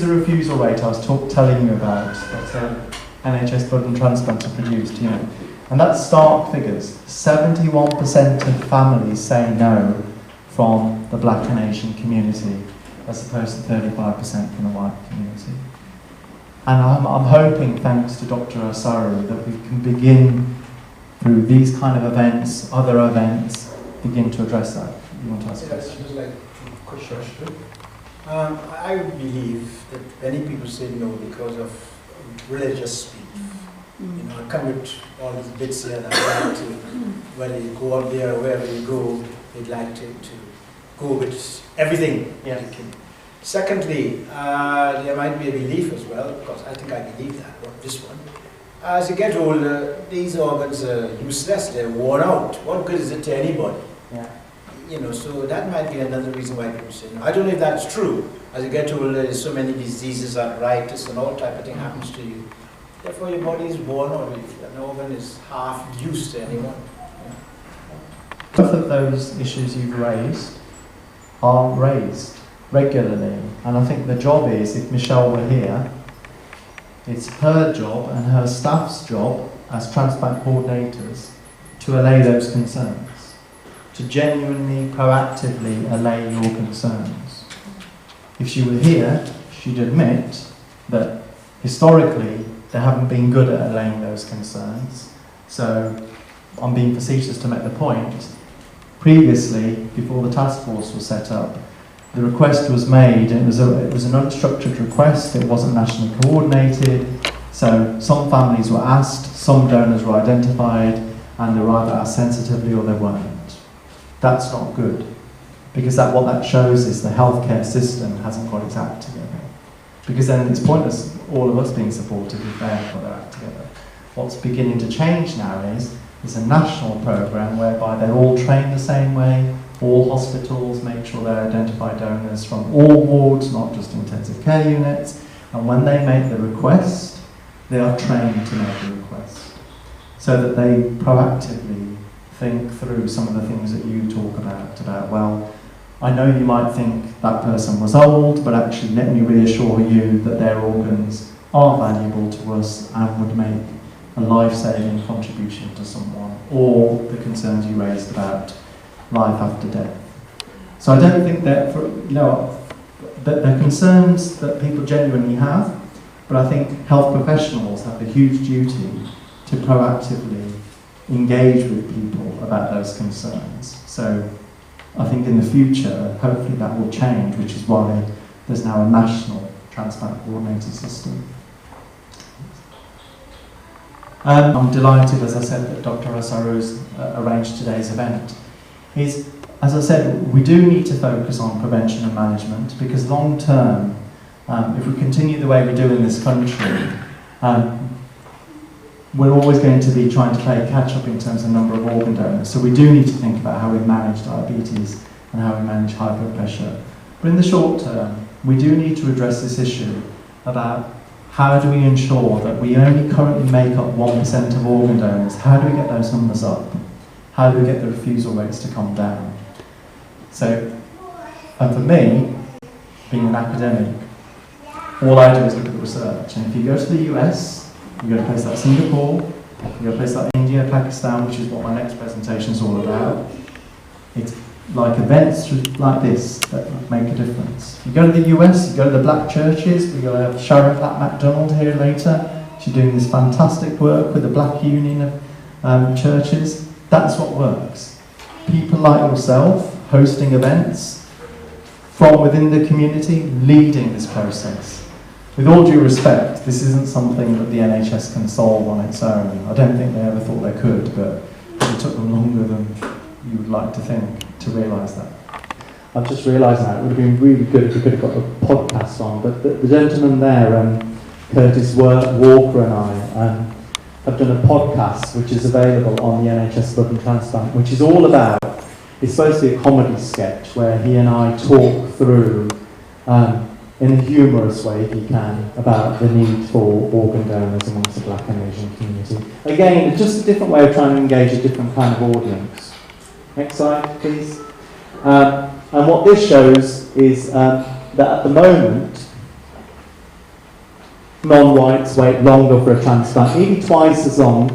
the refusal rate I was telling you about that NHS blood and transplant have produced, you know, and that's stark figures. 71% of families say no from the black and Asian community, as opposed to 35% from the white community. And I'm hoping, thanks to Dr. Osaru, that we can begin through these kind of events, other events, begin to address that. You want to ask a question? Just like a quick question. I believe that many people say no because of religious belief. You know, I come with all these bits here that I like to, whether you go up there or wherever you go, they'd like to go with everything. Yes. Secondly, there might be a belief as well, because I think I believe that, but this one. As you get older, these organs are useless, they're worn out. What good is it to anybody? Yeah. You know, so that might be another reason why people say no. I don't know if that's true. As you get older, there's so many diseases, arthritis and all type of thing happens to you. Therefore, your body is worn out. An organ is half used to anyone. Both of those issues you've raised are raised regularly, and I think the job is, if Michelle were here, it's her job and her staff's job as transplant coordinators to allay those concerns, to genuinely, proactively allay your concerns. If she were here, she'd admit that historically they haven't been good at allaying those concerns. So I'm being facetious to make the point. Previously, before the task force was set up, the request was made, and it was an unstructured request, it wasn't nationally coordinated, so some families were asked, some donors were identified, and they were either asked sensitively or they weren't. That's not good, because what that shows is the healthcare system hasn't got its act together. Because then it's pointless all of us being supportive if they haven't got their act together. What's beginning to change now is a national programme whereby they're all trained the same way, all hospitals make sure they identify donors from all wards, not just intensive care units, and when they make the request, they are trained to make the request, so that they proactively think through some of the things that you talk about, well, I know you might think that person was old, but actually let me reassure you that their organs are valuable to us and would make a life-saving contribution to someone, or the concerns you raised about life after death. So I don't think that, that they're concerns that people genuinely have, but I think health professionals have a huge duty to proactively engage with people about those concerns. So I think in the future, hopefully that will change, which is why there's now a national transplant coordinator system. I'm delighted, as I said, that Dr. Osaru's arranged today's event. As I said, we do need to focus on prevention and management, because long term, if we continue the way we do in this country, we're always going to be trying to play catch up in terms of number of organ donors. So we do need to think about how we manage diabetes and how we manage high blood pressure. But in the short term, we do need to address this issue about how do we ensure that we only currently make up 1% of organ donors. How do we get those numbers up? How do we get the refusal rates to come down? So, and for me, being an academic, all I do is look at the research. And if you go to the US, you go to a place like Singapore, you go to a place like India, Pakistan, which is what my next presentation is all about, it's like events like this that make a difference. You go to the US, you go to the black churches, we're going to have Sharon Platt MacDonald here later. She's doing this fantastic work with the Black Union of Churches. That's what works. People like yourself hosting events from within the community, leading this process. With all due respect, this isn't something that the NHS can solve on its own. I don't think they ever thought they could, but it took them longer than you would like to think to realise that. I've just realised now, it would have been really good if we could have got a podcast on, but the gentleman there, Curtis Walker and I, have done a podcast which is available on the NHS Blood and Transplant, which is all about, it's supposed to be a comedy sketch where he and I talk through, in a humorous way if he can, about the need for organ donors amongst the black and Asian community. Again, it's just a different way of trying to engage a different kind of audience. Next slide, please. And what this shows is that at the moment, non-whites wait longer for a transplant, nearly twice as long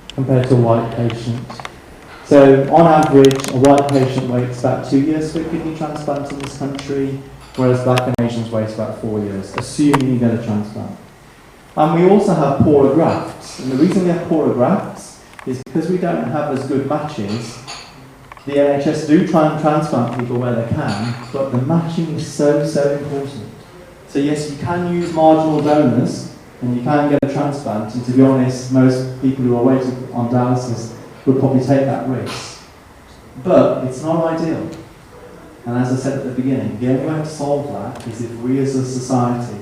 compared to a white patient. So on average, a white patient waits about 2 years for a kidney transplant in this country, whereas black and Asians wait about 4 years, assuming you get a transplant. And we also have poorer grafts. And the reason we have poorer grafts is because we don't have as good matches. The NHS do try and transplant people where they can, but the matching is so important. So yes, you can use marginal donors, and you can get a transplant, and to be honest, most people who are waiting on dialysis would probably take that risk. But it's not ideal. And as I said at the beginning, the only way to solve that is if we as a society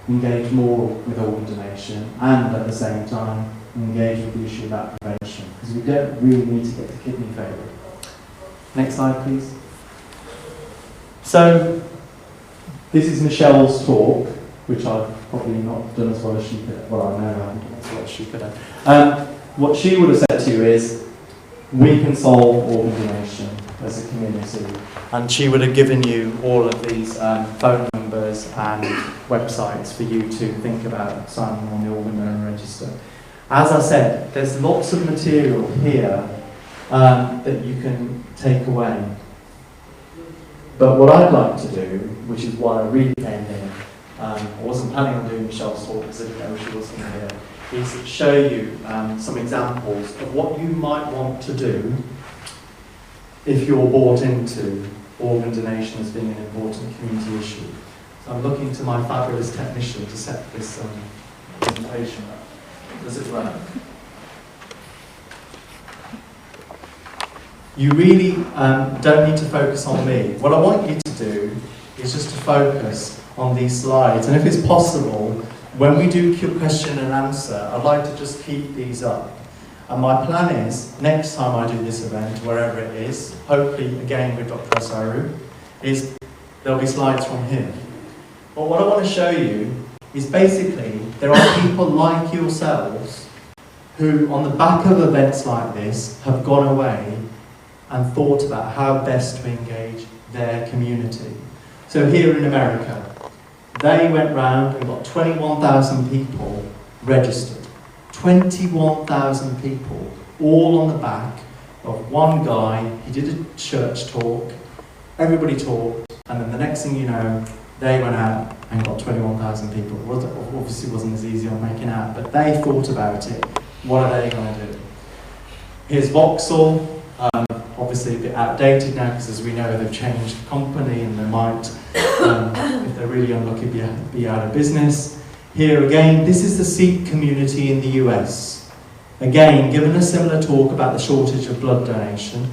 engage more with organ donation and at the same time engage with the issue about prevention, because we don't really need to get to kidney failure. Next slide, please. So, this is Michelle's talk, which I've probably not done as well as she could. Well, I know I haven't done as well as she could have. What she would have said to you is, we can solve organ donation as a community. And she would have given you all of these phone numbers and websites for you to think about signing on the organ donor register. As I said, there's lots of material here that you can take away. But what I'd like to do, which is why I really came here, I wasn't planning on doing Michelle's talk because I didn't know she wasn't here, is show you some examples of what you might want to do if you're bought into organ donation as being an important community issue. So I'm looking to my fabulous technician to set this presentation up. Does it work? You really don't need to focus on me. What I want you to do is just to focus on these slides. And if it's possible, when we do question and answer, I'd like to just keep these up. And my plan is, next time I do this event, wherever it is, hopefully again with Dr. Osaru, is there'll be slides from him. But what I want to show you is basically there are people like yourselves who, on the back of events like this, have gone away and thought about how best to engage their community. So here in America, they went round and got 21,000 people registered. 21,000 people, all on the back of one guy. He did a church talk, everybody talked, and then the next thing you know, they went out and got 21,000 people. Obviously it wasn't as easy on making out, but they thought about it. What are they going to do? Here's Vauxhall, obviously a bit outdated now because as we know they've changed the company and they might, if they're really unlucky, be out of business. Here again, this is the Sikh community in the US. Again, given a similar talk about the shortage of blood donation,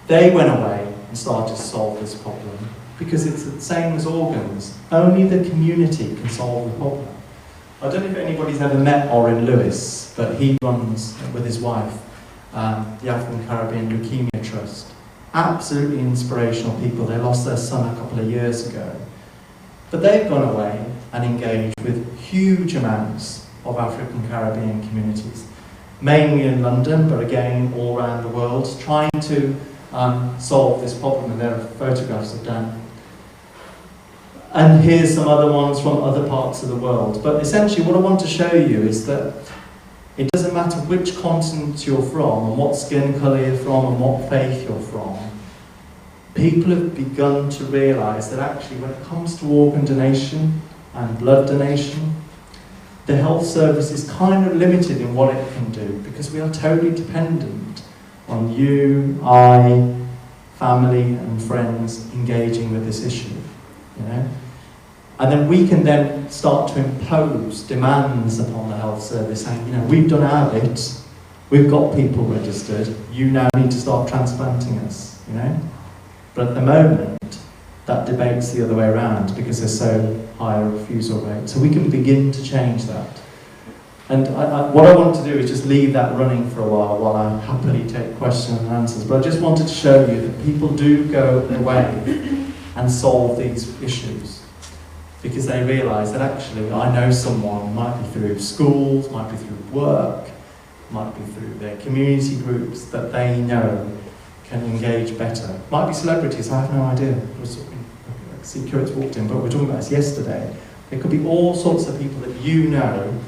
they went away and started to solve this problem because it's the same as organs. Only the community can solve the problem. I don't know if anybody's ever met Orrin Lewis, but he runs with his wife the African Caribbean Leukemia Trust. Absolutely inspirational people. They lost their son a couple of years ago. But they've gone away and engaged with huge amounts of African Caribbean communities, mainly in London, but again all around the world, trying to solve this problem, and there are photographs of Dan. And here's some other ones from other parts of the world. But essentially what I want to show you is that it doesn't matter which continent you're from, and what skin colour you're from, and what faith you're from. People have begun to realise that actually when it comes to organ donation and blood donation, the health service is kind of limited in what it can do because we are totally dependent on you, I, family and friends engaging with this issue, you know? And then we can then start to impose demands upon the health service saying, you know, we've done our bit, we've got people registered, you now need to start transplanting us, you know? But at the moment, that debate's the other way around because there's so high a refusal rate. So we can begin to change that. And what I want to do is just leave that running for a while I happily take questions and answers. But I just wanted to show you that people do go away and solve these issues because they realise that actually I know someone, might be through schools, might be through work, might be through their community groups, that they know can engage better. Might be celebrities, I have no idea. Secrets walked in, but we were talking about this yesterday. It could be all sorts of people that you know